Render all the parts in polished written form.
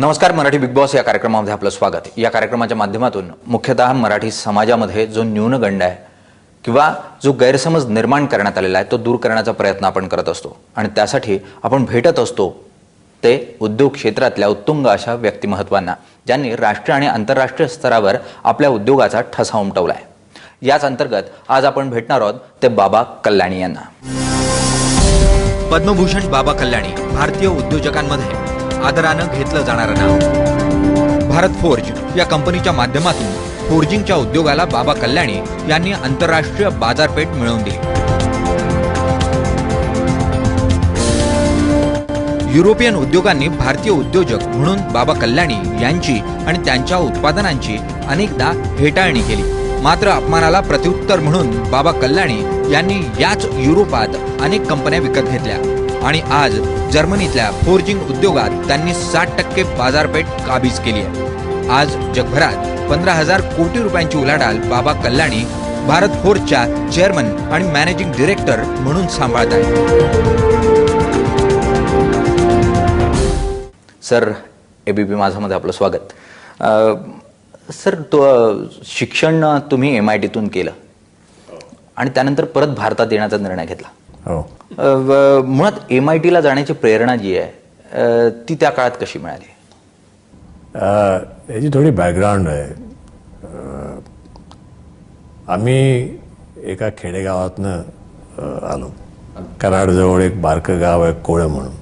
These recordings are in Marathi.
नमस्कार. मराठी बिग बॉस या कार्यक्रमामध्ये आपलं स्वागत. या कार्यक्रमाच्या माध्यमातून मुख्यतः मराठी समाजामध्ये जो न्यूनगंड आहे किंवा जो गैरसमज निर्माण करण्यात आलेला आहे तो दूर करण्याचा प्रयत्न आपण करत असतो आणि त्यासाठी आपण भेटत असतो ते उद्योग क्षेत्रातल्या उत्तुंग अशा व्यक्तिमत्वांना ज्यांनी राष्ट्रीय आणि आंतरराष्ट्रीय स्तरावर आपल्या उद्योगाचा ठसा उमटवला आहे. याच अंतर्गत आज आपण भेटणार आहोत ते बाबा कल्याणी यांना. पद्मभूषण बाबा कल्याणी भारतीय उद्योजकांमध्ये आदरानं घेतलं जाणारं नाव. भारत फोर्ज या कंपनीच्या माध्यमातून फोर्जिंगच्या उद्योगाला बाबा कल्याणी यांनी आंतरराष्ट्रीय बाजारपेठ मिळवून दिली. युरोपियन उद्योगांनी भारतीय उद्योजक म्हणून बाबा कल्याणी यांची आणि त्यांच्या उत्पादनांची अनेकदा हेटाळणी केली. मात्र अपमानाला प्रत्युत्तर म्हणून बाबा कल्याणी यांनी याच युरोपात अनेक कंपन्या विकत घेतल्या आणि आज जर्मनीतल्या फोर्जिंग उद्योगात त्यांनी 60% बाजारपेठ काबीज केली आहे. आज जगभरात 15,000 कोटी रुपयांची उलाढाल बाबा कल्याणी भारत फोर्जच्या चेअरमन आणि मॅनेजिंग डायरेक्टर म्हणून सांभाळत आहेत. सर, एबीपी माझामध्ये आपलं स्वागत. सर, शिक्षण तुम्ही MITतून केलं आणि त्यानंतर परत भारतात येण्याचा निर्णय घेतला. हो. मुळात MITला जाण्याची प्रेरणा जी आहे ती त्या काळात कशी मिळाली? याची थोडी बॅकग्राऊंड आहे. आम्ही एका खेडेगावातनं आलो. कराडजवळ एक बारकं गाव आहे कोळं म्हणून,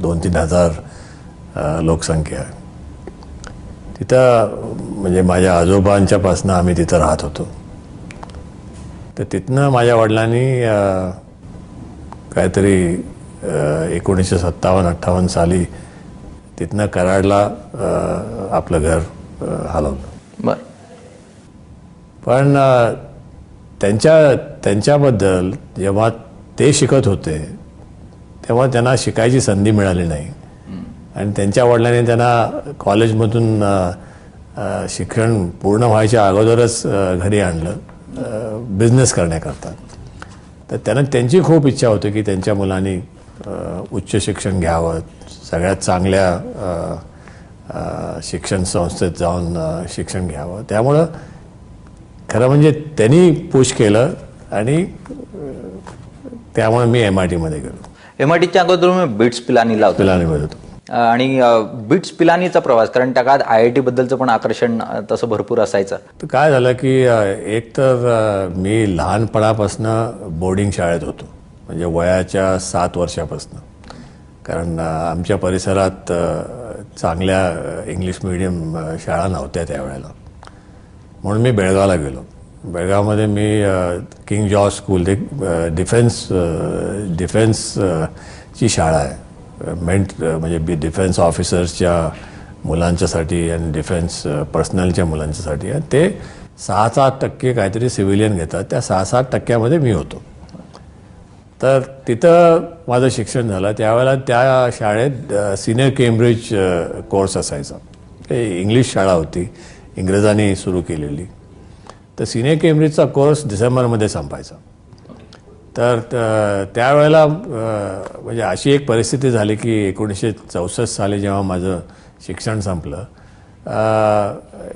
2-3 हजार लोकसंख्या. तिथं म्हणजे माझ्या आजोबांच्यापासून आम्ही तिथं राहत होतो. तर तिथनं माझ्या वडिलांनी काहीतरी 1957-58 साली तिथनं कराडला आपलं घर हलवलं. पण त्यांच्याबद्दल जेव्हा ते शिकत होते तेव्हा त्यांना शिकायची संधी मिळाली नाही आणि त्यांच्या वडिलांनी त्यांना कॉलेजमधून शिक्षण पूर्ण व्हायच्या अगोदरच घरी आणलं बिझनेस करण्याकरता. तर त्यांना त्यांची खूप इच्छा होती की त्यांच्या मुलांनी उच्च शिक्षण घ्यावं, सगळ्यात चांगल्या शिक्षण संस्थेत जाऊन शिक्षण घ्यावं. त्यामुळं खरं म्हणजे त्यांनी पुश केलं आणि त्यामुळे मी MITमध्ये गेलो. MITच्या अगोदर मी बिट्स पिलानीला होतो आणि बिट्स पिलानीचा प्रवास, कारण त्या काळात IIT बद्दलचं पण आकर्षण तसं भरपूर असायचं. तर काय झालं की एक तर मी लहानपणापासून बोर्डिंग शाळेत होतो, म्हणजे वयाच्या 7 वर्षापासून. कारण आमच्या परिसरात चांगल्या इंग्लिश मीडियम शाळा नव्हत्या त्यावेळेला, म्हणून मी बेळगावला गेलो. बेळगावमध्ये मी किंग जॉर्ज स्कूल, एक डिफेन्सची शाळा आहे, म्हणजे डिफेन्स ऑफिसर्सच्या मुलांच्यासाठी आणि डिफेन्स पर्सनलच्या मुलांच्यासाठी. आणि ते 6-7% काहीतरी सिव्हिलियन घेतात, त्या 6-7% मी होतो. तर तिथं माझं शिक्षण झालं. त्यावेळेला त्या शाळेत सिनियर केम्ब्रिज कोर्स असायचा. ते इंग्लिश शाळा होती, इंग्रजांनी सुरू केलेली. तर सिनियर केम्ब्रिजचा कोर्स डिसेंबरमध्ये संपायचा. तर त्यावेळेला म्हणजे अशी एक परिस्थिती झाली की 1964 साली जेव्हा माझं शिक्षण संपलं,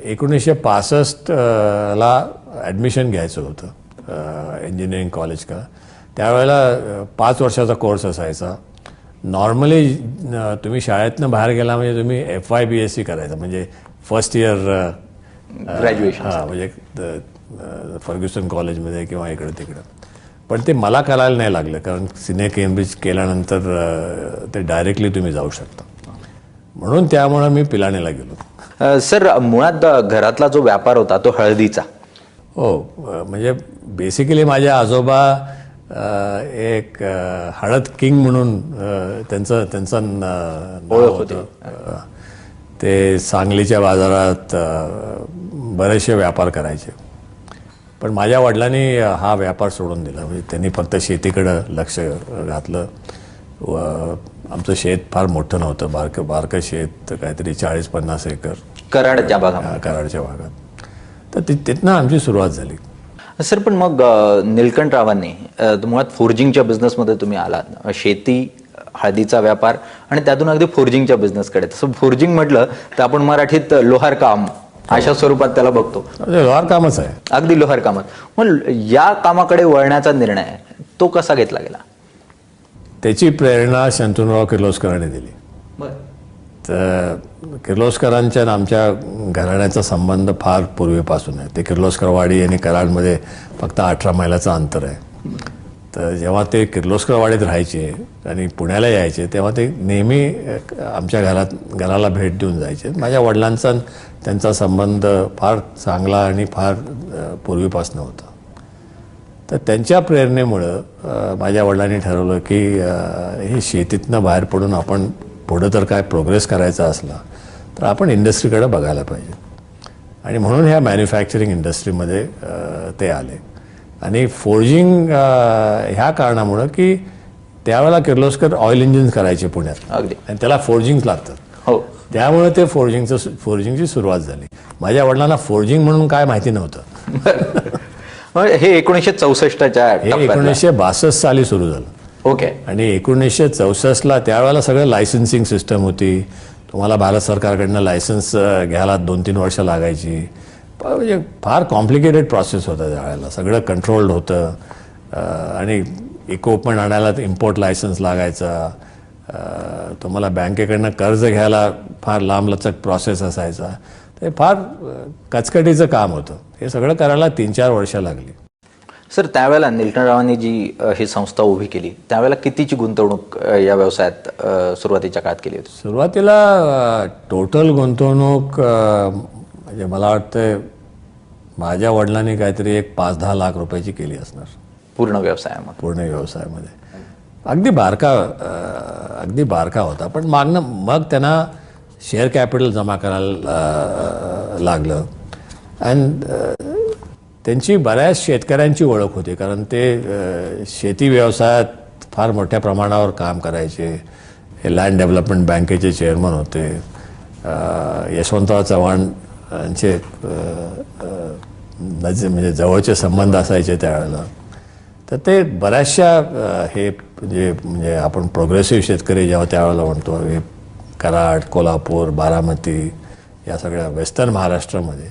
1965ला ॲडमिशन घ्यायचं होतं इंजिनिअरिंग कॉलेज का. त्यावेळेला 5 वर्षाचा कोर्स असायचा. नॉर्मली तुम्ही शाळेतनं बाहेर गेला म्हणजे तुम्ही FY BSc करायचं, म्हणजे फर्स्ट इयर ग्रॅज्युएशन. म्हणजे फर्ग्युसन कॉलेजमध्ये किंवा इकडं तिकडं. पण ते मला करायला नाही लागलं, कारण सिनियर केम्ब्रिज केल्यानंतर ते डायरेक्टली तुम्ही जाऊ शकता. म्हणून त्यामुळं मी पिलानीला गेलो. सर, मुळात घरातला जो व्यापार होता तो हळदीचा. हो, म्हणजे बेसिकली माझे आजोबा एक हळद किंग म्हणून त्यांचं नाव होतं. ते सांगलीच्या बाजारात बरेचसे व्यापार करायचे. पण माझ्या वडिलांनी हा व्यापार सोडून दिला. म्हणजे त्यांनी फक्त शेतीकडं लक्ष घातलं. आमचं शेत फार मोठं नव्हतं, बारकं शेत, काहीतरी 40-50 एकर कराडच्या भागात. कराडच्या भागात. तर तिथनं आमची सुरुवात झाली. सर, पण मग निलकंठरावांनी मुळात फोर्जिंगच्या बिझनेसमध्ये तुम्ही आलात. शेती हळदीचा व्यापार आणि त्यातून अगदी फोर्जिंगच्या बिझनेसकडे. तसं फोर्जिंग म्हटलं तर आपण मराठीत लोहार काम अशा स्वरूपात त्याला बघतो. लोहार कामच आहे, अगदी लोहार कामात. मग या कामाकडे वळण्याचा निर्णय तो कसा घेतला गेला? त्याची प्रेरणा शंतनुराव किर्लोस्करांनी दिली. तर किर्लोस्करांच्या आणि आमच्या घराण्याचा संबंध फार पूर्वीपासून आहे. ते किर्लोस्करवाडी आणि कराडमध्ये फक्त 18 मैलाचं अंतर आहे. तर जेव्हा ते किर्लोस्करवाडीत राहायचे आणि पुण्याला यायचे तेव्हा ते नेहमी आमच्या घराला भेट देऊन जायचे. माझ्या वडिलांचा त्यांचा संबंध फार चांगला आणि फार पूर्वीपासून होता. तर त्यांच्या प्रेरणेमुळं माझ्या वडिलांनी ठरवलं की हे शेतीतनं बाहेर पडून आपण पुढं तर काय प्रोग्रेस करायचा असला तर आपण इंडस्ट्रीकडे बघायला पाहिजे. आणि म्हणून ह्या मॅन्युफॅक्चरिंग इंडस्ट्रीमध्ये ते आले. आणि फोर्जिंग ह्या कारणामुळं की त्यावेळेला किर्लोस्कर ऑइल इंजिन्स करायचे पुण्यात अगदी, आणि त्याला फोर्जिंग लागतात. हो, त्यामुळे ते फोर्जिंगची सुरुवात झाली. माझ्या वडिलांना फोर्जिंग म्हणून काय माहिती नव्हतं. हे 1964च्या हे 1962 साली सुरू झालं. ओके. आणि 1964ला त्यावेळेला सगळं लायसन्सिंग सिस्टम होती. तुम्हाला भारत सरकारकडनं लायसन्स घ्यायला 2-3 वर्ष लागायची. म्हणजे फार कॉम्प्लिकेटेड प्रोसेस होता त्यावेळेला. सगळं कंट्रोल्ड होतं. आणि इक्विपमेंट आणायला इम्पोर्ट लायसन्स लागायचा. तुम्हाला बँकेकडनं कर्ज घ्यायला फार लांबलचक प्रोसेस असायचा. ते फार कचकटीचं काम होतं. हे सगळं करायला 3-4 वर्ष लागली. सर, त्यावेळेला निलकंठरावांनी जी ही संस्था उभी केली त्यावेळेला कितीची गुंतवणूक या व्यवसायात सुरुवातीच्या काळात केली होती? सुरुवातीला टोटल गुंतवणूक म्हणजे मला वाटतं माझ्या वडिलांनी काहीतरी एक 5-10 लाख रुपयाची केली असणार पूर्ण व्यवसायामध्ये. अगदी बारका होता. पण मग त्यांना शेअर कॅपिटल जमा करायला लागलं. आणि त्यांची बऱ्याच शेतकऱ्यांची ओळख होती कारण ते शेती व्यवसायात फार मोठ्या प्रमाणावर काम करायचे. हे लँड डेव्हलपमेंट बँकेचे चेअरमन होते. यशवंतराव चव्हाण यांचे म्हणजे जवळचे संबंध असायचे त्यावेळेला. तर ते बऱ्याचशा हे म्हणजे आपण प्रोग्रेसिव्ह शेतकरी जेव्हा त्यावेळेला म्हणतो हे कराड, कोल्हापूर, बारामती या सगळ्या वेस्टर्न महाराष्ट्रामध्ये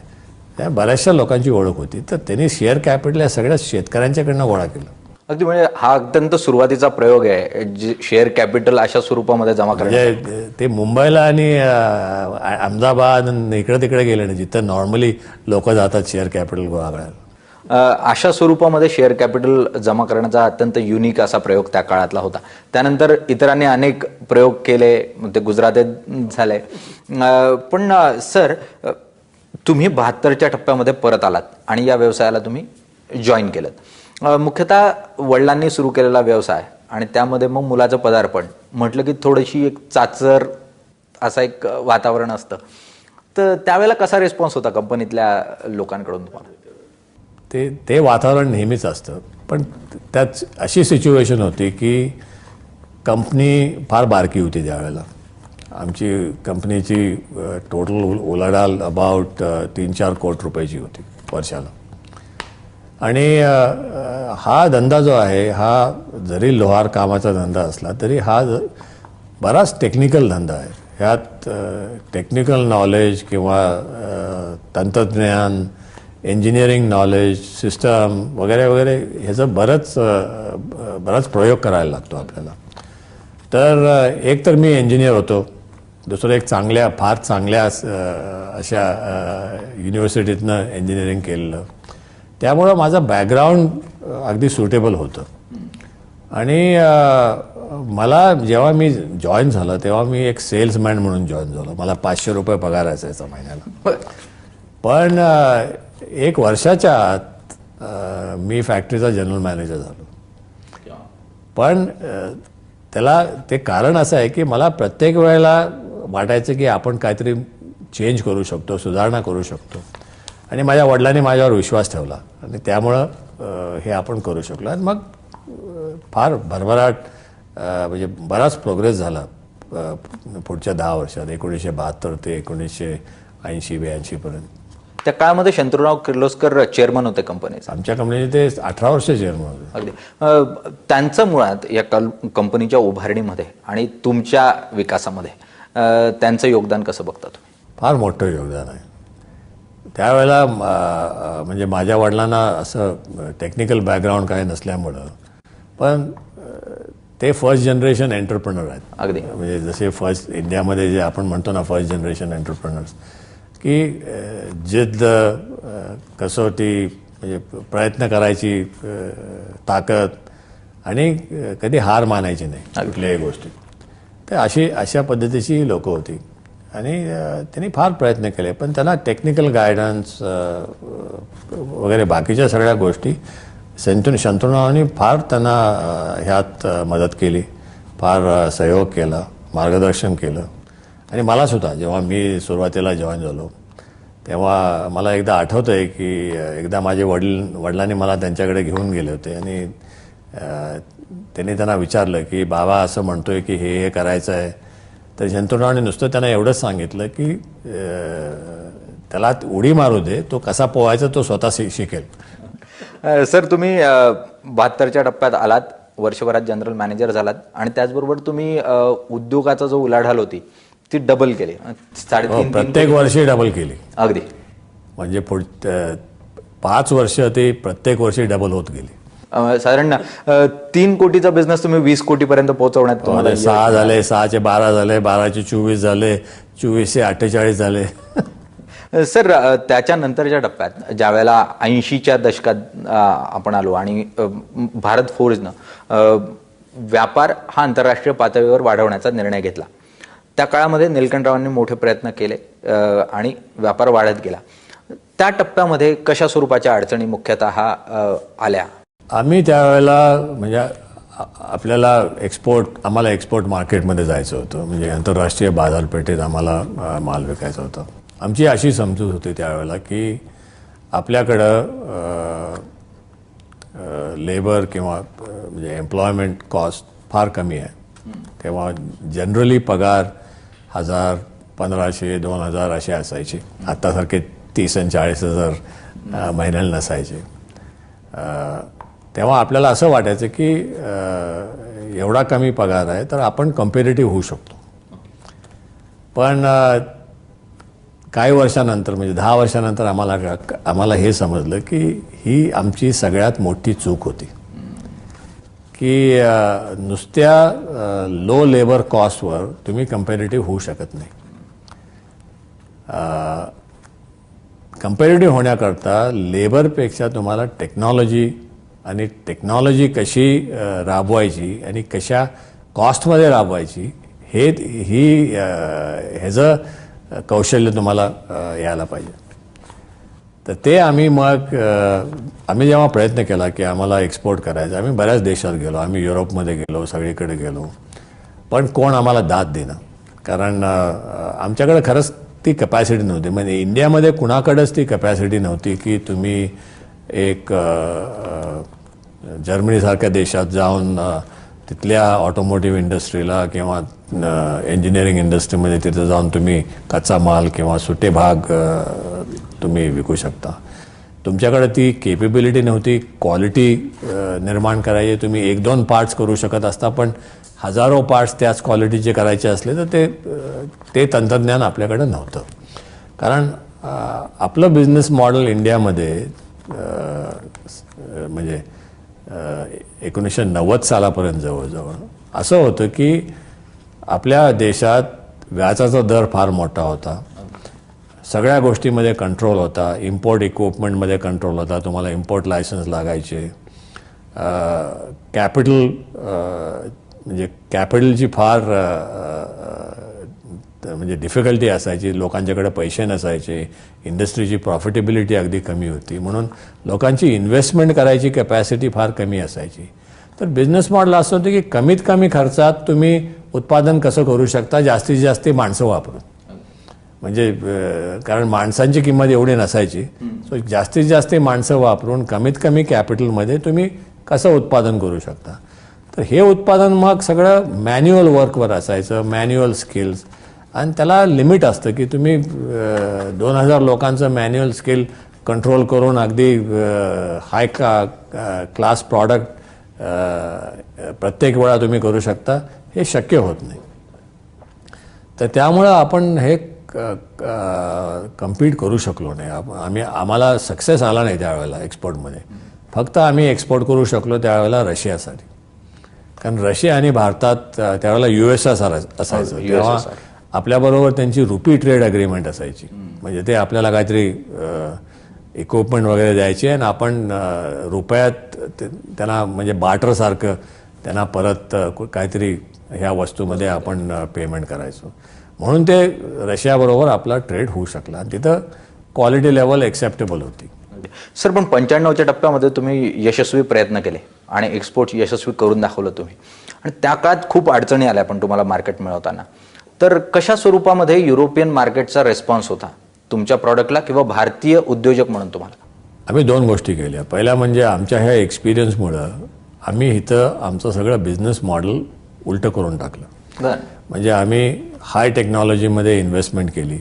त्या बऱ्याचशा लोकांची ओळख होती. तर त्यांनी शेअर कॅपिटल या सगळ्या शेतकऱ्यांच्याकडनं गोळा केलं. अगदी म्हणजे हा अत्यंत सुरुवातीचा प्रयोग आहे शेअर कॅपिटल अशा स्वरूपामध्ये जमा म्हणजे ते मुंबईला आणि अहमदाबाद इकडे तिकडे गेले नाही जिथं नॉर्मली लोक जातात शेअर कॅपिटल गोळा करायला. अशा स्वरूपामध्ये शेअर कॅपिटल जमा करण्याचा अत्यंत युनिक असा प्रयोग त्या काळातला होता. त्यानंतर इतरांनी अनेक प्रयोग केले, ते गुजरातीत झाले. पण सर, तुम्ही 72च्या टप्प्यामध्ये परत आलात आणि या व्यवसायाला तुम्ही जॉईन केलं. मुख्यतः वडिलांनी सुरू केलेला व्यवसाय आणि त्यामध्ये मग मुलाचं पदार्पण म्हटलं की थोडीशी एक चाचर असं एक वातावरण असतं. तर त्यावेळेला कसा रिस्पॉन्स होता कंपनीतल्या लोकांकडून तुम्हाला? ते वातावरण नेहमीच असतं. पण त्यात अशी सिच्युएशन होती की कंपनी फार बारकी होती त्यावेळेला. आमची कंपनीची टोटल उलाढाल अबाउट 3-4 कोटी रुपयाची होती वर्षाला. आणि हा धंदा जो आहे हा जरी लोहार कामाचा धंदा असला तरी हा बराच टेक्निकल धंदा आहे. ह्यात टेक्निकल नॉलेज किंवा तंत्रज्ञान, इंजिनिअरिंग नॉलेज, सिस्टम वगैरे वगैरे ह्याचं बराच प्रयोग करायला लागतो आपल्याला. तर एक तर मी इंजिनियर होतो, दुसरं एक फार चांगल्या अशा युनिव्हर्सिटीतनं इंजिनिअरिंग केलेलं. त्यामुळं माझं बॅकग्राऊंड अगदी सुटेबल होतं. आणि मला जेव्हा मी जॉईन झालं तेव्हा मी एक सेल्समॅन म्हणून जॉईन झालो. मला 500 रुपये पगार असायचा महिन्याला. पण 1 वर्षाच्या आत मी फॅक्टरीचा जनरल मॅनेजर झालो. पण त्याला ते कारण असं आहे की मला प्रत्येक वेळेला वाटायचं की आपण काहीतरी चेंज करू शकतो, सुधारणा करू शकतो. आणि माझ्या वडिलांनी माझ्यावर विश्वास ठेवला आणि त्यामुळं हे आपण करू शकलो. आणि मग फार भरभराट म्हणजे बराच प्रोग्रेस झाला पुढच्या 10 वर्षात. 1972 ते 1980-82 पर्यंत. त्या काळामध्ये शंतनुराव किर्लोस्कर चेअरमन होते कंपनीचे. आमच्या कंपनीचे ते 18 वर्ष चेअरमन होते. अगदी त्यांचं मुळात या कंपनीच्या उभारणीमध्ये आणि तुमच्या विकासामध्ये त्यांचं योगदान कसं बघता तुम्ही? फार मोठं योगदान आहे. त्यावेळेला म्हणजे माझ्या वडिलांना असं टेक्निकल बॅकग्राऊंड काही नसल्यामुळं पण ते फर्स्ट जनरेशन एंटरप्रेनर आहेत. अगदी म्हणजे जसे फर्स्ट इंडियामध्ये जे आपण म्हणतो ना फर्स्ट जनरेशन एंटरप्रेनर्स, की जिद्द, कसोटी, म्हणजे प्रयत्न करायची ताकद आणि कधी हार मानायची नाही कुठल्याही गोष्टी. तर अशा पद्धतीची लोकं होती आणि त्यांनी फार प्रयत्न केले. पण त्यांना टेक्निकल गायडन्स वगैरे बाकीच्या सगळ्या गोष्टी शंतनुरावांनी फार त्यांना ह्यात मदत केली, फार सहयोग केला, मार्गदर्शन केलं. आणि मलासुद्धा जेव्हा मी सुरुवातीला जॉईन झालो तेव्हा मला एकदा आठवतं आहे की एकदा माझे वडिलांनी मला त्यांच्याकडे घेऊन गेले होते आणि त्यांनी त्यांना विचारलं की बाबा असं म्हणतोय की हे करायचं आहे. तर शंतनुरावांनी नुसतं त्यांना एवढंच सांगितलं की त्याला उडी मारू दे, तो कसा पोहायचा तो स्वतः शिकेल. सर, तुम्ही 72च्या टप्प्यात आलात, वर्षभरात जनरल मॅनेजर झालात आणि त्याचबरोबर तुम्ही उद्योगाचा जो उलाढाल होती ती डबल केली. 3.5 प्रत्येक वर्षी डबल केली. अगदी म्हणजे 5 वर्ष ते प्रत्येक वर्षी डबल होत गेली. साधारण 3 कोटीचा बिझनेस तुम्ही 20 कोटीपर्यंत पोहोचवण्यात तुम्हाला 6 झाले, 6चे 12 झाले, 12चे 24 झाले, 24चे 48 झाले. सर, त्याच्यानंतरच्या टप्प्यात ज्या वेळेला 80च्या दशकात आपण आलो आणि भारत फोर्जनं व्यापार हा आंतरराष्ट्रीय पातळीवर वाढवण्याचा निर्णय घेतला, त्या काळामध्ये निलकंठरावांनी मोठे प्रयत्न केले आणि व्यापार वाढत गेला. त्या टप्प्यामध्ये कशा स्वरूपाच्या अडचणी मुख्यतः आल्या? आम्ही त्यावेळेला म्हणजे आम्हाला एक्सपोर्ट मार्केटमध्ये जायचं होतं. म्हणजे आंतरराष्ट्रीय बाजारपेठेत आम्हाला माल विकायचा होता. आमची अशी समजूत होती त्यावेळेला की आपल्याकडं लेबर किंवा म्हणजे एम्प्लॉयमेंट कॉस्ट फार कमी आहे. तेव्हा जनरली पगार 1000, 1500, 2000 असे असायचे. आत्तासारखे 30 आणि 40,000 महिन्याला नसायचे. तेव्हा आपल्याला असं वाटायचं की एवढा कमी पगार आहे तर आपण कम्पेरेटिव्ह होऊ शकतो. पण काही वर्षानंतर म्हणजे 10 वर्षानंतर आम्हाला हे समजलं की ही आमची सगळ्यात मोठी चूक होती की नुसत्या लो लेबर कॉस्टवर तुम्ही कम्पेरेटिव्ह होऊ शकत नाही. कम्पेरेटिव्ह होण्याकरता लेबरपेक्षा तुम्हाला टेक्नॉलॉजी कशी राबवायची आणि कशा कॉस्टमध्ये राबवायची ह्याचं कौशल्य तुम्हाला यायला पाहिजे. तर ते आम्ही जेव्हा प्रयत्न केला की आम्हाला एक्सपोर्ट करायचं, आम्ही बऱ्याच देशात गेलो, आम्ही युरोपमध्ये गेलो, सगळीकडे गेलो, पण कोण आम्हाला दाद देणं. कारण आमच्याकडे खरंच ती कॅपॅसिटी नव्हती. म्हणजे इंडियामध्ये कुणाकडेच ती कॅपॅसिटी नव्हती की तुम्ही एक जर्मनीसारख्या देशात जाऊन तिथल्या ऑटोमोटिव्ह इंडस्ट्रीला किंवा इंजिनिअरिंग इंडस्ट्रीमध्ये तिथं जाऊन तुम्ही कच्चा माल किंवा सुटे भाग तुम्ही विकू शकता. तुमच्याकडे ती केपेबिलिटी नव्हती क्वालिटी निर्माण करायची. तुम्ही 1-2 पार्ट्स करू शकत असता, पण हजारो पार्ट्स त्याच क्वालिटीचे करायचे असले तर ते तंत्रज्ञान आपल्याकडे नव्हतं. कारण आपलं बिझनेस मॉडेल इंडियामध्ये म्हणजे 1990 सालापर्यंत जवळजवळ असं होतं की आपल्या देशात व्याजाचा दर फार मोठा होता, सगळ्या गोष्टीमध्ये कंट्रोल होता, इम्पोर्ट इक्विपमेंटमध्ये कंट्रोल होता, तुम्हाला इम्पोर्ट लायसन्स लागायचे, कॅपिटलची फार म्हणजे डिफिकल्टी असायची, लोकांच्याकडे पैसे नसायचे, इंडस्ट्रीची प्रॉफिटेबिलिटी अगदी कमी होती, म्हणून लोकांची इन्व्हेस्टमेंट करायची कॅपॅसिटी फार कमी असायची. तर बिझनेस मॉडेल असं होतं की कमीत कमी खर्चात तुम्ही उत्पादन कसं करू शकता जास्तीत जास्त माणसं वापरून. म्हणजे कारण माणसांची किंमत एवढी नसायची, सो जास्तीत जास्त माणसं वापरून कमीत कमी कॅपिटलमध्ये तुम्ही कसं उत्पादन करू शकता. तर हे उत्पादन मग सगळं मॅन्युअल वर्कवर असायचं, मॅन्युअल स्किल्स. आणि त्याला लिमिट असतं की तुम्ही 2000 लोकांचं मॅन्युअल स्किल कंट्रोल करून अगदी हाय क्लास प्रॉडक्ट प्रत्येक वेळा तुम्ही करू शकता, हे शक्य होत नाही. तर त्यामुळं आपण हे कम्पीट करू शकलो नाही. आम्हाला सक्सेस आला नाही त्यावेळेला एक्सपोर्टमध्ये. फक्त आम्ही एक्सपोर्ट करू शकलो त्यावेळेला रशियासाठी, कारण रशिया आणि भारतात त्यावेळेला USSR असायचं. तेव्हा आपल्याबरोबर त्यांची रुपी ट्रेड अग्रीमेंट असायची. म्हणजे ते आपल्याला काहीतरी इक्विपमेंट वगैरे द्यायचे आणि आपण रुपयात त्यांना म्हणजे बार्टरसारखं त्यांना परत काहीतरी ह्या वस्तूमध्ये आपण पेमेंट करायचो. म्हणून ते रशियाबरोबर आपला ट्रेड होऊ शकला आणि तिथं क्वालिटी लेवल एक्सेप्टेबल होती. सर, पण 95च्या टप्प्यामध्ये तुम्ही यशस्वी प्रयत्न केले आणि एक्सपोर्ट यशस्वी करून दाखवलं तुम्ही, आणि त्या काळात खूप अडचणी आल्या पण तुम्हाला मार्केट मिळवताना. तर कशा स्वरूपामध्ये युरोपियन मार्केटचा रेस्पॉन्स होता तुमच्या प्रॉडक्टला किंवा भारतीय उद्योजक म्हणून तुम्हाला? आम्ही 2 गोष्टी केल्या. पहिल्या म्हणजे आमच्या ह्या एक्सपिरियन्समुळं आम्ही इथं आमचं सगळं बिझनेस मॉडेल उलटं करून टाकलं. म्हणजे आम्ही हाय टेक्नॉलॉजीमध्ये इन्व्हेस्टमेंट केली.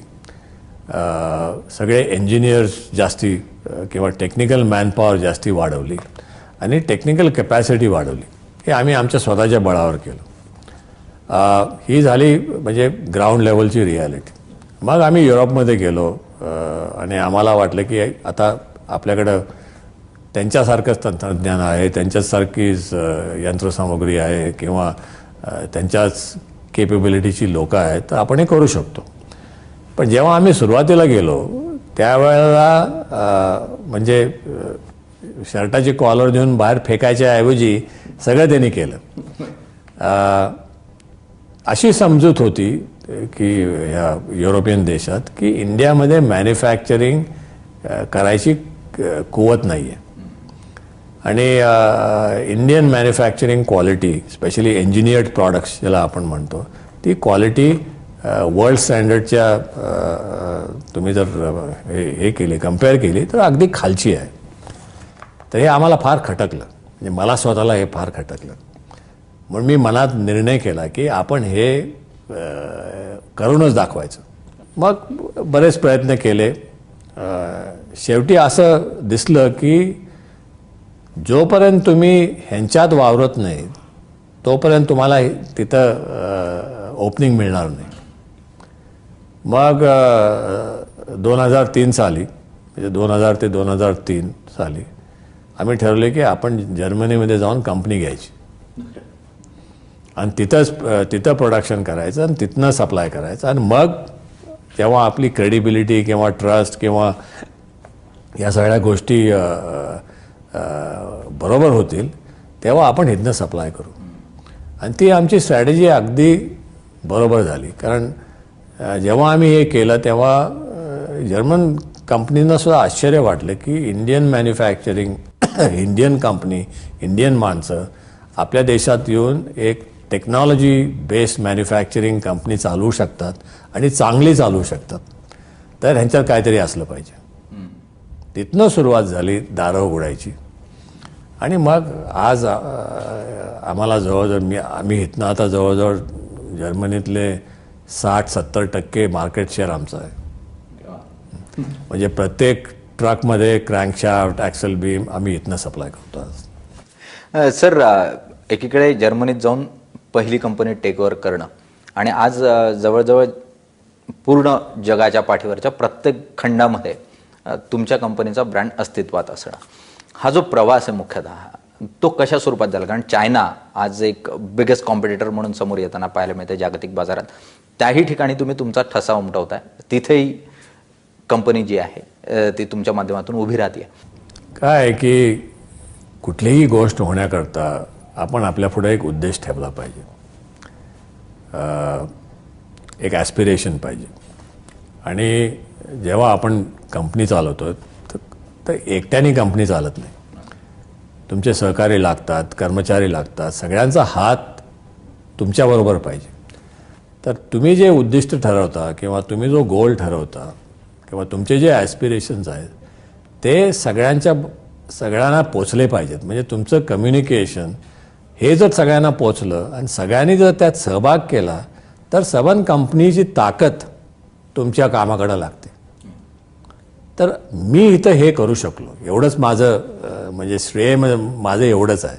सगळे इंजिनियर्स जास्ती किंवा टेक्निकल मॅनपॉवर जास्ती वाढवली आणि टेक्निकल कॅपॅसिटी वाढवली. हे आम्ही आमच्या स्वतःच्या बळावर केलं. ही झाली म्हणजे ग्राउंड लेवलची रियालिटी. मग आम्ही युरोपमध्ये गेलो आणि आम्हाला वाटलं की आता आपल्याकडं त्यांच्यासारखंच तंत्रज्ञान आहे, त्यांच्यासारखीच यंत्रसामुग्री आहे किंवा त्यांच्याच केपेबिलिटीची लोकं आहेत, तर आपण हे करू शकतो. पण जेव्हा आम्ही सुरुवातीला गेलो त्यावेळेला म्हणजे शर्टाची कॉलर देऊन बाहेर फेकायच्या ऐवजी सगळं त्यांनी केलं. अशी समजूत होती की ह्या युरोपियन देशात की इंडियामध्ये मॅन्युफॅक्चरिंग करायची कुवत नाही आहे आणि Indian manufacturing quality, specially engineered products ज्याला आपण म्हणतो, ती क्वालिटी वर्ल्ड स्टँडर्डच्या तुम्ही जर हे केली, कम्पेअर केली तर अगदी खालची आहे. तर हे आम्हाला फार खटकलं. म्हणजे मला स्वतःला हे फार खटकलं. म्हणून मी मनात निर्णय केला की आपण हे करूनच दाखवायचं. मग बरेच प्रयत्न केले. शेवटी असं दिसलं की जोपर्यंत तुम्ही ह्यांच्यात वावरत नाही तोपर्यंत तुम्हाला तिथं ओपनिंग मिळणार नाही. मग 2003 साली, म्हणजे 2000 ते 2003 साली आम्ही ठरवले की आपण जर्मनीमध्ये जाऊन कंपनी घ्यायची आणि तिथं प्रोडक्शन करायचं आणि तिथनं सप्लाय करायचं. आणि मग तेव्हा आपली क्रेडिबिलिटी किंवा ट्रस्ट किंवा या सगळ्या गोष्टी बरोबर होतील तेव्हा आपण इथनं सप्लाय करू. आणि ती आमची स्ट्रॅटेजी अगदी बरोबर झाली. कारण जेव्हा आम्ही हे केलं तेव्हा जर्मन कंपनींना सुद्धा आश्चर्य वाटलं की Indian manufacturing, Indian company, Indian माणसं आपल्या देशात येऊन एक टेक्नॉलॉजी बेस्ड मॅन्युफॅक्चरिंग कंपनी चालवू शकतात आणि चांगली चालवू शकतात. तर ह्यांच्यात काहीतरी असलं पाहिजे. तिथनं सुरुवात झाली दारं उघडायची. आणि मग आज आम्हाला जवळजवळ आम्ही इथनं आता जवळजवळ जर्मनीतले 60-70% मार्केट शेअर आमचं आहे. म्हणजे प्रत्येक ट्रकमध्ये क्रँकशाफ्ट, ॲक्सल बीम आम्ही इथनं सप्लाय करतो आज. सर, एकीकडे जर्मनीत जाऊन पहिली कंपनी टेक ओव्हर करणं आणि आज जवळजवळ पूर्ण जगाच्या पाठीवरच्या प्रत्येक खंडामध्ये तुमच्या कंपनीचा ब्रँड अस्तित्वात असणं, हा जो प्रवास आहे मुख्यतः तो कशा स्वरूपात झाला? कारण चायना आज एक बिगेस्ट कॉम्पिटिटर म्हणून समोर येताना पाहायला मिळते जागतिक बाजारात. त्याही ठिकाणी तुम्ही तुमचा ठसा उमटवताय, तिथेही कंपनी जी आहे ती तुमच्या माध्यमातून उभी राहते. काय आहे की कुठलीही गोष्ट होण्याकरता आपण आपल्यापुढे एक उद्देश ठेवला पाहिजे, एक ॲस्पिरेशन पाहिजे. आणि जेव्हा आपण कंपनी चालवतो तर एकट्याने कंपनी चालत नाही. तुमचे सहकारी लागतात, कर्मचारी लागतात, सगळ्यांचा हात तुमच्याबरोबर पाहिजे. तर तुम्ही जे उद्दिष्ट ठरवता किंवा तुम्ही जो गोल ठरवता किंवा तुमचे जे ॲस्पिरेशन्स आहेत ते सगळ्यांना पोचले पाहिजेत. म्हणजे तुमचं कम्युनिकेशन हे जर सगळ्यांना पोचलं आणि सगळ्यांनी जर त्यात सहभाग केला तर सबन कंपनीची ताकद तुमच्या कामाकडे लागते. तर मी इथं हे करू शकलो, एवढंच माझं म्हणजे श्रेय माझं एवढंच आहे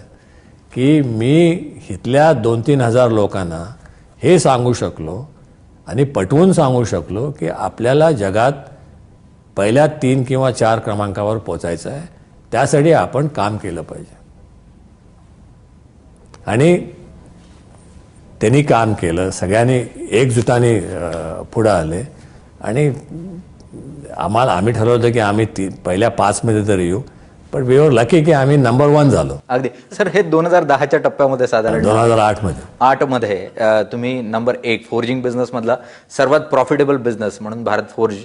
की मी इथल्या 2-3 हजार लोकांना हे सांगू शकलो आणि पटवून सांगू शकलो की आपल्याला जगात पहिल्या 3 किंवा 4 क्रमांकावर पोचायचं आहे, त्यासाठी आपण काम केलं पाहिजे. आणि त्यांनी काम केलं, सगळ्यांनी एकजुटाने पुढं आले आणि आम्ही ठरवलं होतं की आम्ही पहिल्या 5 मध्ये तर येऊ, पण वी वर लकी की आम्ही नंबर 1 झालो. अगदी सर, हे 2010च्या टप्प्यामध्ये साधारण 2008 मध्ये 8 मध्ये तुम्ही नंबर 1 फोर्जिंग बिझनेस मधला सर्वात प्रॉफिटेबल बिझनेस म्हणून भारत फोर्ज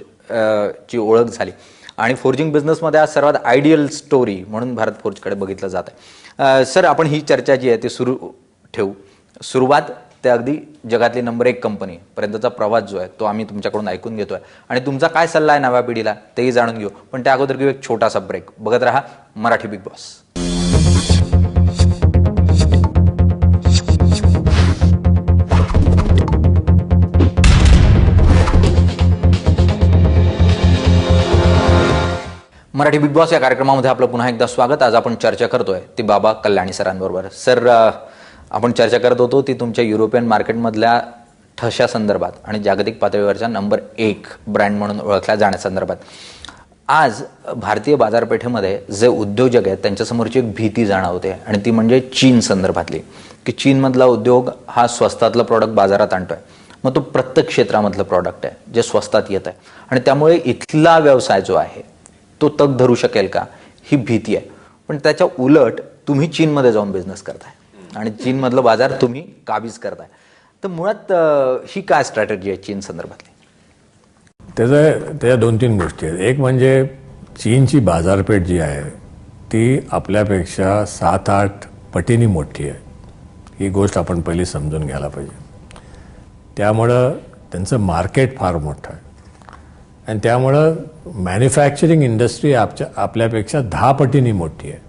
ची ओळख झाली आणि फोर्जिंग बिझनेस मध्ये आज सर्वात आयडियल स्टोरी म्हणून भारत फोर्जकडे बघितलं जात आहे. सर, आपण ही चर्चा जी आहे ती सुरू ठेवू. सुरुवात ते अगदी जगातली नंबर 1 कंपनी पर्यंतचा प्रवास जो आहे तो आम्ही तुमच्याकडून ऐकून घेतोय आणि तुमचा काय सल्ला आहे नव्या पिढीला तेही जाणून घेऊ. पण त्या अगोदर घेऊ एक छोटासा ब्रेक. बघत रहा Marathi big boss. Marathi big boss या कार्यक्रमामध्ये आपलं पुन्हा एकदा स्वागत. आज आपण चर्चा करतोय ती बाबा कल्याणी सरांबरोबर. सर, आपण चर्चा करत होतो ती तुमच्या युरोपियन मार्केटमधल्या ठशा संदर्भात आणि जागतिक पातळीवरच्या नंबर 1 ब्रँड म्हणून ओळखल्या जाण्यासंदर्भात. आज भारतीय बाजारपेठेमध्ये जे उद्योजक आहेत त्यांच्यासमोरची एक भीती जाणवते आणि ती म्हणजे चीन संदर्भातली, की चीनमधला उद्योग हा स्वस्तातलं प्रॉडक्ट बाजारात आणतोय. मग तो प्रत्येक क्षेत्रामधलं प्रॉडक्ट आहे जे स्वस्तात येत आहे आणि त्यामुळे इथला व्यवसाय जो आहे तो तग धरू शकेल का, ही भीती आहे. पण त्याच्या उलट तुम्ही चीनमध्ये जाऊन बिझनेस करताय आणि चीनमधलं बाजार तुम्ही काबीज करताय. तर मुळात ही काय स्ट्रॅटेजी आहे चीन संदर्भातली? त्याच्या 2-3 गोष्टी आहेत. एक म्हणजे चीनची बाजारपेठ जी आहे ती आपल्यापेक्षा 7-8 पटीने मोठी आहे. ही गोष्ट आपण पहिली समजून घ्यायला पाहिजे. त्यामुळं त्यांचं मार्केट फार मोठं आहे आणि त्यामुळं मॅन्युफॅक्चरिंग इंडस्ट्री आपल्यापेक्षा 10 पटीने मोठी आहे.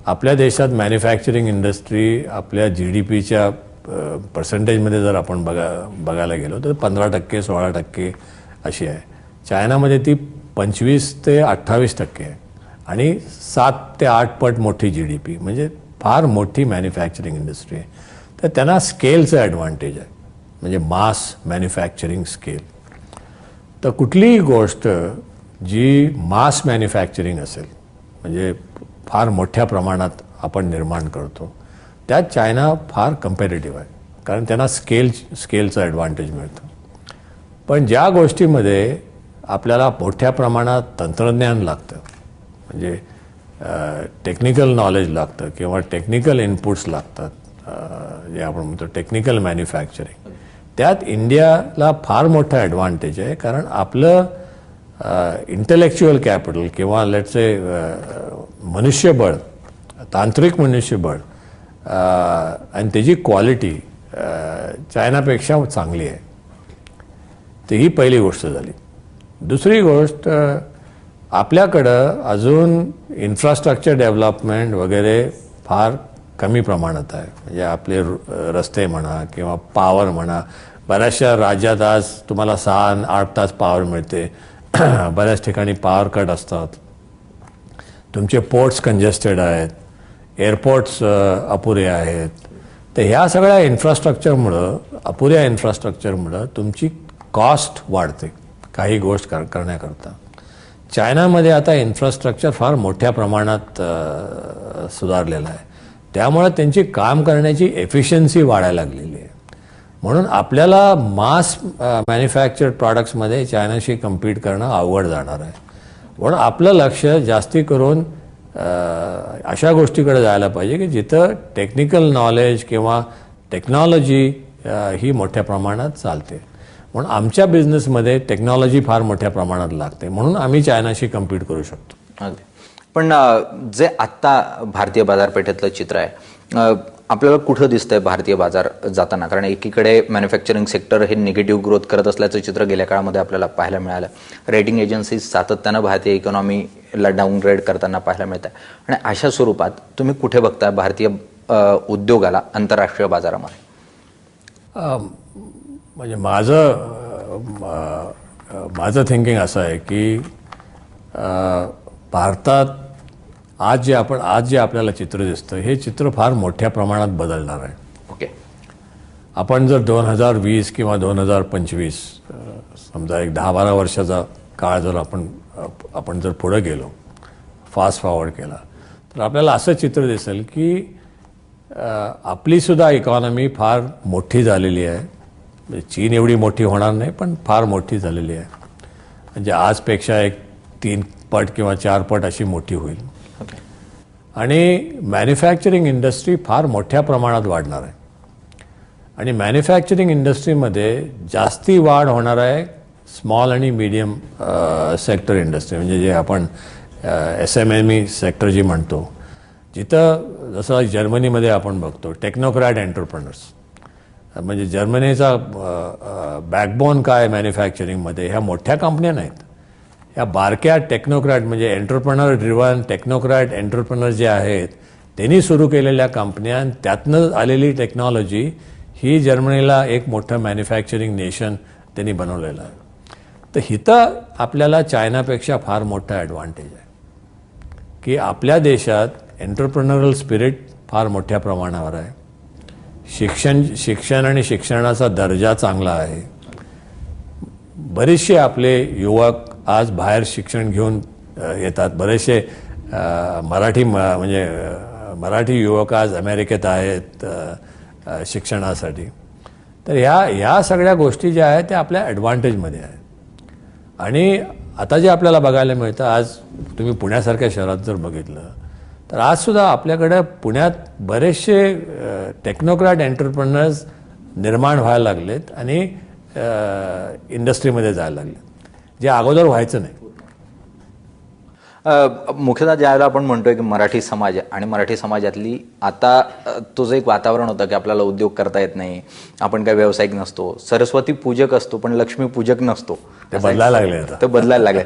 आपल्या देशात मॅन्युफॅक्चरिंग इंडस्ट्री आपल्या GDPच्या पर्सेंटेजमध्ये जर आपण बघायला गेलो तर 15%, 16% अशी आहे. चायनामध्ये ती 25 ते 28% आहे आणि 7 ते 8 पट मोठी GDP, म्हणजे फार मोठी मॅन्युफॅक्चरिंग इंडस्ट्री आहे. तर त्यांना स्केलचं ॲडव्हान्टेज आहे, म्हणजे मास मॅन्युफॅक्चरिंग स्केल. तर कुठलीही गोष्ट जी मास मॅन्युफॅक्चरिंग असेल, म्हणजे फार मोठ्या प्रमाणात आपण निर्माण करतो, त्यात चायना फार कम्पॅरेटिव्ह आहे, कारण त्यांना स्केलचं ॲडव्हान्टेज मिळतं. पण ज्या गोष्टीमध्ये आपल्याला मोठ्या प्रमाणात तंत्रज्ञान लागतं, म्हणजे टेक्निकल नॉलेज लागतं किंवा टेक्निकल इनपुट्स लागतात, जे आपण म्हणतो टेक्निकल मॅन्युफॅक्चरिंग, त्यात इंडियाला फार मोठा ॲडव्हान्टेज आहे. कारण आपलं इंटेलेक्च्युअल कॅपिटल किंवा लेट्स से मनुष्यबळ, तांत्रिक मनुष्यबळ आणि त्याची क्वालिटी चायनापेक्षा चांगली आहे. तर ही पहिली गोष्ट झाली. दुसरी गोष्ट, आपल्याकडं अजून इन्फ्रास्ट्रक्चर डेव्हलपमेंट वगैरे फार कमी प्रमाणात आहे. म्हणजे आपले रस्ते म्हणा किंवा पॉवर म्हणा, बऱ्याचशा राज्यात आज तुम्हाला 6-8 तास पॉवर मिळते. बऱ्याच ठिकाणी पॉवर कट असतात. तुमचे पोर्ट्स कंजेस्टेड आहेत, एअरपोर्ट्स अपुरे आहेत. तर ह्या सगळ्या इन्फ्रास्ट्रक्चरमुळं, अपुऱ्या इन्फ्रास्ट्रक्चरमुळं तुमची कॉस्ट वाढते काही गोष्ट करण्याकरता. चायनामध्ये आता इन्फ्रास्ट्रक्चर फार मोठ्या प्रमाणात सुधारलेलं आहे. त्यामुळे त्यांची काम करण्याची एफिशियन्सी वाढायला लागलेली आहे. म्हणून आपल्याला मास मॅन्युफॅक्चर्ड प्रॉडक्ट्समध्ये चायनाशी कम्पीट करणं अवघड जाणार आहे. म्हणून आपलं लक्ष जास्ती करून अशा गोष्टीकडे जायला पाहिजे की जिथं टेक्निकल नॉलेज किंवा टेक्नॉलॉजी ही मोठ्या प्रमाणात चालते. म्हणून आमच्या बिझनेसमध्ये टेक्नॉलॉजी फार मोठ्या प्रमाणात लागते, म्हणून आम्ही चायनाशी कम्पीट करू शकतो. अगदी. पण जे आत्ता भारतीय बाजारपेठेतलं चित्र आहे, आपल्याला कुठं दिसतंय भारतीय बाजार जाताना? कारण एकीकडे मॅन्युफॅक्चरिंग सेक्टर हे निगेटिव्ह ग्रोथ करत असल्याचं चित्र गेल्या काळामध्ये आपल्याला पाहायला मिळालं. रेटिंग एजन्सीज सातत्यानं भारतीय इकॉनॉमीला डाऊनग्रेड करताना पाहायला मिळतं. आणि अशा स्वरूपात तुम्ही कुठे बघताय भारतीय उद्योगाला आंतरराष्ट्रीय बाजारामध्ये? म्हणजे माझं थिंकिंग असं आहे की भारतात आज जे आपल्याला चित्र दिसतं हे चित्र फार मोठ्या प्रमाणात बदलणार आहे. ओके. आपण जर 2020 किंवा 2025 समजा एक 10-12 वर्षाचा काळ जर आपण जर पुढे गेलो, फास्ट फॉरवर्ड केला, तर आपल्याला असं चित्र दिसेल की आपलीसुद्धा इकॉनॉमी फार मोठी झालेली आहे. म्हणजे चीन एवढी मोठी होणार नाही, पण फार मोठी झालेली आहे. म्हणजे आजपेक्षा एक 3 पट किंवा 4 पट अशी मोठी होईल. ओके. आणि मॅन्युफॅक्चरिंग इंडस्ट्री फार मोठ्या प्रमाणात वाढणार आहे. आणि मॅन्युफॅक्चरिंग इंडस्ट्रीमध्ये जास्ती वाढ होणार आहे स्मॉल आणि मीडियम सेक्टर इंडस्ट्री, म्हणजे जे आपण SMME सेक्टर जी म्हणतो, जिथं जसं जर्मनीमध्ये आपण बघतो टेक्नोक्रॅट एंटरप्रेनर्स. म्हणजे जर्मनीचा बॅकबोन काय मॅन्युफॅक्चरिंगमध्ये, ह्या मोठ्या कंपन्या नाहीत, ह्या बारक्या टेक्नोक्रॅट म्हणजे एंटरप्रेनर ड्रिव्हन टेक्नोक्रॅट एंटरप्रेनर जे आहेत त्यांनी सुरू केलेल्या कंपन्या, त्यातनं आलेली टेक्नॉलॉजी ही जर्मनीला एक मोठं मॅन्युफॅक्चरिंग नेशन त्यांनी बनवलेलं आहे. तर इथं आपल्याला चायनापेक्षा फार मोठा ॲडव्हान्टेज आहे की आपल्या देशात एंटरप्रेनरल स्पिरिट फार मोठ्या प्रमाणावर आहे. शिक्षण आणि शिक्षणाचा दर्जा चांगला आहे. बरेचसे आपले युवक आज बाहेर शिक्षण घेऊन येतात. बरेचसे मराठी युवक आज अमेरिकेत आहेत शिक्षणासाठी. तर ह्या सगळ्या गोष्टी ज्या आहेत त्या आपल्या ॲडव्हान्टेजमध्ये आहेत. आणि आता जे आपल्याला बघायला मिळतं, आज तुम्ही पुण्यासारख्या शहरात जर बघितलं तर आजसुद्धा आपल्याकडं पुण्यात बरेचसे टेक्नोक्रॅट एंटरप्रेनर्स निर्माण व्हायला लागलेत आणि इंडस्ट्रीमध्ये जायला लागलेत, जे अगोदर व्हायचं नाही. मुख्यतः ज्यावेळेला आपण म्हणतोय की मराठी समाज आणि मराठी समाजातली आता तो जो एक वातावरण होतं की आपल्याला उद्योग करता येत नाही, आपण काही व्यावसायिक नसतो, सरस्वती पूजक असतो पण लक्ष्मी पूजक नसतो, ते बदलायला लागले. ते बदलायला लागले.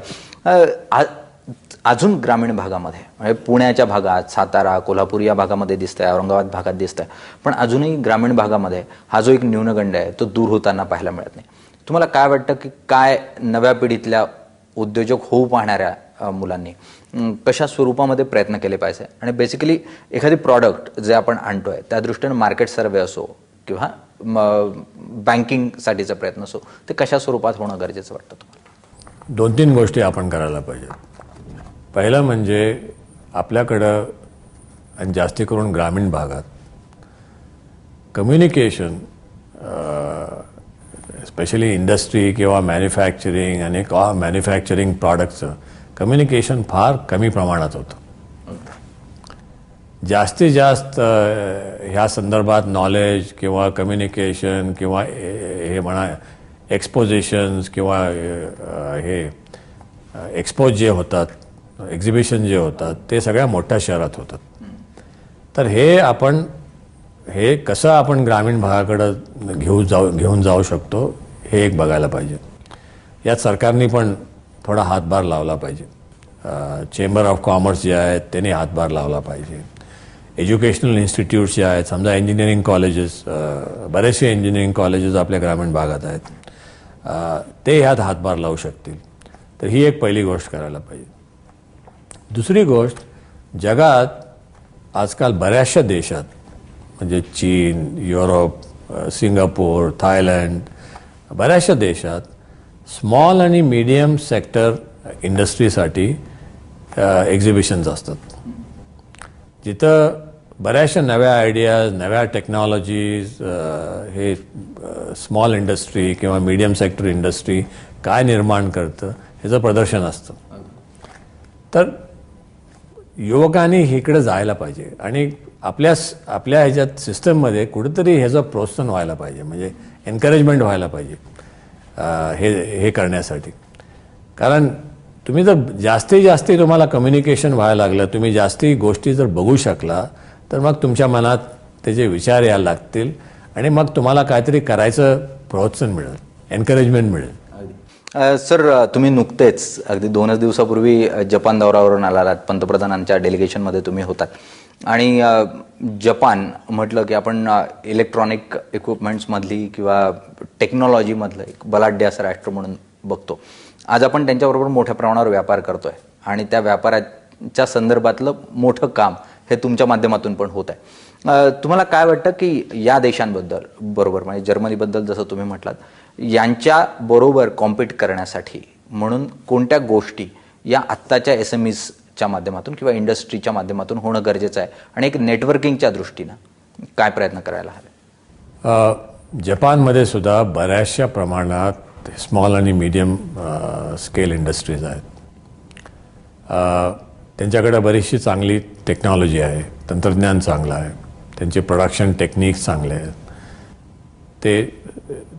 अजून ग्रामीण भागामध्ये म्हणजे पुण्याच्या भागात, सातारा, कोल्हापूर या भागामध्ये दिसतंय, औरंगाबाद भागात दिसतंय, पण अजूनही ग्रामीण भागामध्ये हा जो एक न्यूनगंड आहे तो दूर होताना पाहायला मिळत नाही. तुम्हाला काय वाटतं की काय नव्या पिढीतल्या उद्योजक होऊ पाहणाऱ्या मुलांनी कशा स्वरूपामध्ये प्रयत्न केले पाहिजे, आणि बेसिकली एखादी प्रॉडक्ट जे आपण आणतोय त्या दृष्टीने मार्केट सर्वे असो किंवा बँकिंगसाठीचा प्रयत्न असो, ते कशा स्वरूपात होणं गरजेचं वाटतं तुम्हाला? 2-3 गोष्टी आपण करायला पाहिजेत. पहिलं म्हणजे आपल्याकडं आणि जास्ती करून ग्रामीण भागात कम्युनिकेशन, स्पेशली इंडस्ट्री किंवा मॅन्युफॅक्चरिंग आणि मॅन्युफॅक्चरिंग प्रॉडक्टचं कम्युनिकेशन फार कमी प्रमाणात होतं. जास्तीत जास्त ह्या संदर्भात नॉलेज किंवा कम्युनिकेशन किंवा हे म्हणा एक्सपोजिशन्स किंवा हे एक्सपोज जे होतात, एक्झिबिशन जे होतात, ते सगळ्या मोठ्या शहरात होतात. तर हे कसं आपण ग्रामीण भागाकडं घेऊन जाऊ शकतो हे एक बघायला पाहिजे. यात सरकारने पण थोडा हातभार लावला पाहिजे. चेंबर ऑफ कॉमर्स जे आहेत त्यांनी हातभार लावला पाहिजे. एज्युकेशनल इन्स्टिट्यूट्स जे आहेत, समजा इंजिनिअरिंग कॉलेजेस, बरेचसे इंजिनिअरिंग कॉलेजेस आपल्या ग्रामीण भागात आहेत, ते ह्यात हातभार लावू शकतील. तर ही एक पहिली गोष्ट करायला पाहिजे. दुसरी गोष्ट, जगात आजकाल बऱ्याचशा देशात म्हणजे चीन, युरोप, सिंगापूर, थायलंड, बऱ्याचशा देशात स्मॉल आणि मीडियम सेक्टर इंडस्ट्रीसाठी एक्झिबिशन्स असतात, जिथं बऱ्याचशा नव्या आयडियाज, नव्या टेक्नॉलॉजीज, हे स्मॉल इंडस्ट्री किंवा मीडियम सेक्टर इंडस्ट्री काय निर्माण करतं ह्याचं प्रदर्शन असतं. तर युवकांनी इकडे जायला पाहिजे आणि आपल्या ह्याच्यात सिस्टममध्ये कुठेतरी ह्याचं प्रोत्साहन व्हायला पाहिजे, म्हणजे एन्करेजमेंट व्हायला पाहिजे हे करण्यासाठी. कारण तुम्ही जर जास्तीत तुम्हाला कम्युनिकेशन व्हायला लागलं, तुम्ही जास्ती गोष्टी जर बघू शकला, तर मग तुमच्या मनात त्याचे विचार यायला लागतील आणि मग तुम्हाला काहीतरी करायचं प्रोत्साहन मिळेल, एन्करेजमेंट मिळेल. सर, तुम्ही नुकतेच अगदी 2 दिवसापूर्वी जपान दौऱ्यावरून आलात, पंतप्रधानांच्या डेलिगेशनमध्ये तुम्ही होतात. आणि जपान म्हटलं की आपण इलेक्ट्रॉनिक इक्विपमेंट्समधली किंवा टेक्नॉलॉजीमधलं एक बलाढ्य असं राष्ट्र म्हणून बघतो. आज आपण त्यांच्याबरोबर मोठ्या प्रमाणावर व्यापार करतोय आणि त्या व्यापाराच्या संदर्भातलं मोठं काम हे तुमच्या माध्यमातून पण होत आहे. तुम्हाला काय वाटतं की या देशांबद्दल बरोबर म्हणजे जर्मनीबद्दल जसं तुम्ही म्हटलात यांच्या बरोबर कॉम्पीट करण्यासाठी म्हणून कोणत्या गोष्टी या आत्ताच्या SMEsच्या माध्यमातून किंवा इंडस्ट्रीच्या माध्यमातून होणं गरजेचं आहे आणि एक नेटवर्किंगच्या दृष्टीनं काय प्रयत्न करायला हवे? जपानमध्ये सुद्धा बऱ्याचशा प्रमाणात स्मॉल आणि मीडियम स्केल इंडस्ट्रीज आहेत. त्यांच्याकडे बरीचशी चांगली टेक्नॉलॉजी आहे, तंत्रज्ञान चांगलं आहे, त्यांचे प्रोडक्शन टेक्निक्स चांगले आहेत.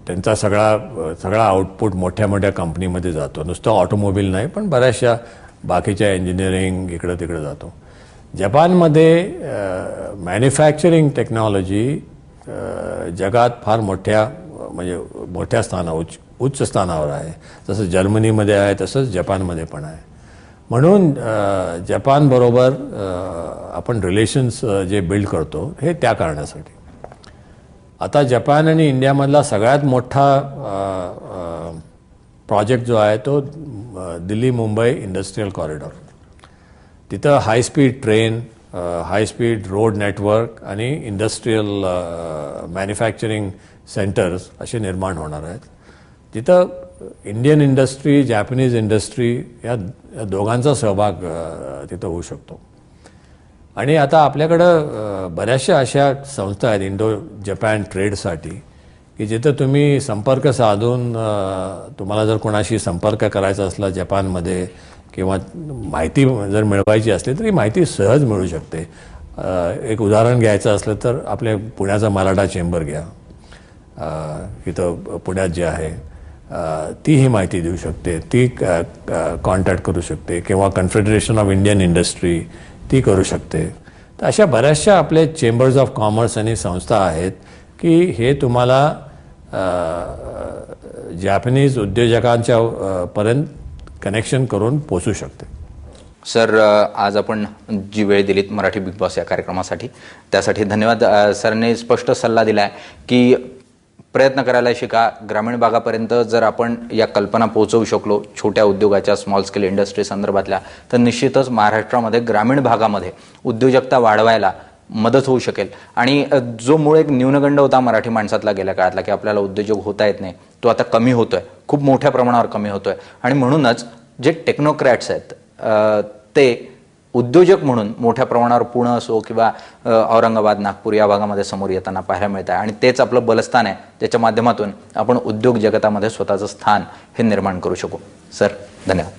त्यांचा सगळा आउटपुट मोठ्या मोठ्या कंपनीमध्ये जातो. नुसतं ऑटोमोबाईल नाही पण बऱ्याचशा बाकीच्या इंजिनिअरिंग इकडं तिकडं जातो. जपानमध्ये मॅन्युफॅक्चरिंग टेक्नॉलॉजी जगात फार मोठ्या उच्च स्थानावर आहे. जसं जर्मनीमध्ये आहे तसंच जपानमध्ये पण आहे. म्हणून जपानबरोबर आपण रिलेशन्स जे बिल्ड करतो हे त्या कारणासाठी. आता जपान आणि इंडियामधला सगळ्यात मोठा प्रोजेक्ट जो आहे तो दिल्ली मुंबई इंडस्ट्रीयल कॉरिडॉर. तिथं high speed train, high speed road network आणि इंडस्ट्रीयल मॅन्युफॅक्चरिंग सेंटर्स असे निर्माण होणार आहेत. तिथं इंडियन इंडस्ट्री, जॅपनीज इंडस्ट्री या दोघांचा सहभाग तिथं होऊ शकतो. आणि आता आपल्याकडं बऱ्याचशा अशा संस्था आहेत इंडो जपान ट्रेडसाठी की जिथं तुम्ही संपर्क साधून तुम्हाला जर कोणाशी संपर्क करायचा असला जपानमध्ये किंवा माहिती जर मिळवायची असली तरी माहिती सहज मिळू शकते. एक उदाहरण घ्यायचं असलं तर आपल्या पुण्याचा मराठा चेंबर घ्या, इथं पुण्यात जे आहे ती ही माहिती देऊ शकते, ती कॉन्टॅक्ट करू शकते किंवा कन्फेडरेशन ऑफ इंडियन इंडस्ट्री ती करू शकते. तर अशा बऱ्याचशा आपले चेंबर्स ऑफ कॉमर्स आणि संस्था आहेत की हे तुम्हाला जॅपनीज उद्योजकांच्या पर्यंत कनेक्शन करून पोचू शकते. सर, आज आपण जी वेळ दिलीत मराठी बिग बॉस या कार्यक्रमासाठी त्यासाठी धन्यवाद. सरने स्पष्ट सल्ला दिला आहे की प्रयत्न करायला शिका. ग्रामीण भागापर्यंत जर आपण या कल्पना पोहोचवू शकलो छोट्या उद्योगाच्या, स्मॉल स्केल इंडस्ट्री संदर्भातल्या, तर निश्चितच महाराष्ट्रामध्ये ग्रामीण भागामध्ये उद्योजकता वाढवायला मदत होऊ शकेल. आणि जो मूळ एक न्यूनगंड होता मराठी माणसातला गेल्या काळातला की आपल्याला उद्योजक होता येत नाही, तो आता कमी होतोय, खूप मोठ्या प्रमाणावर कमी होतोय. आणि म्हणूनच जे टेक्नोक्रॅट्स आहेत ते उद्योजक म्हणून मोठ्या प्रमाणावर पुणे असो किंवा औरंगाबाद, नागपूर या भागामध्ये समोर येताना पाहायला मिळत आहे. आणि तेच आपलं बलस्थान आहे, त्याच्या माध्यमातून आपण उद्योग जगतामध्ये स्वतःचं स्थान हे निर्माण करू शकू. सर, धन्यवाद.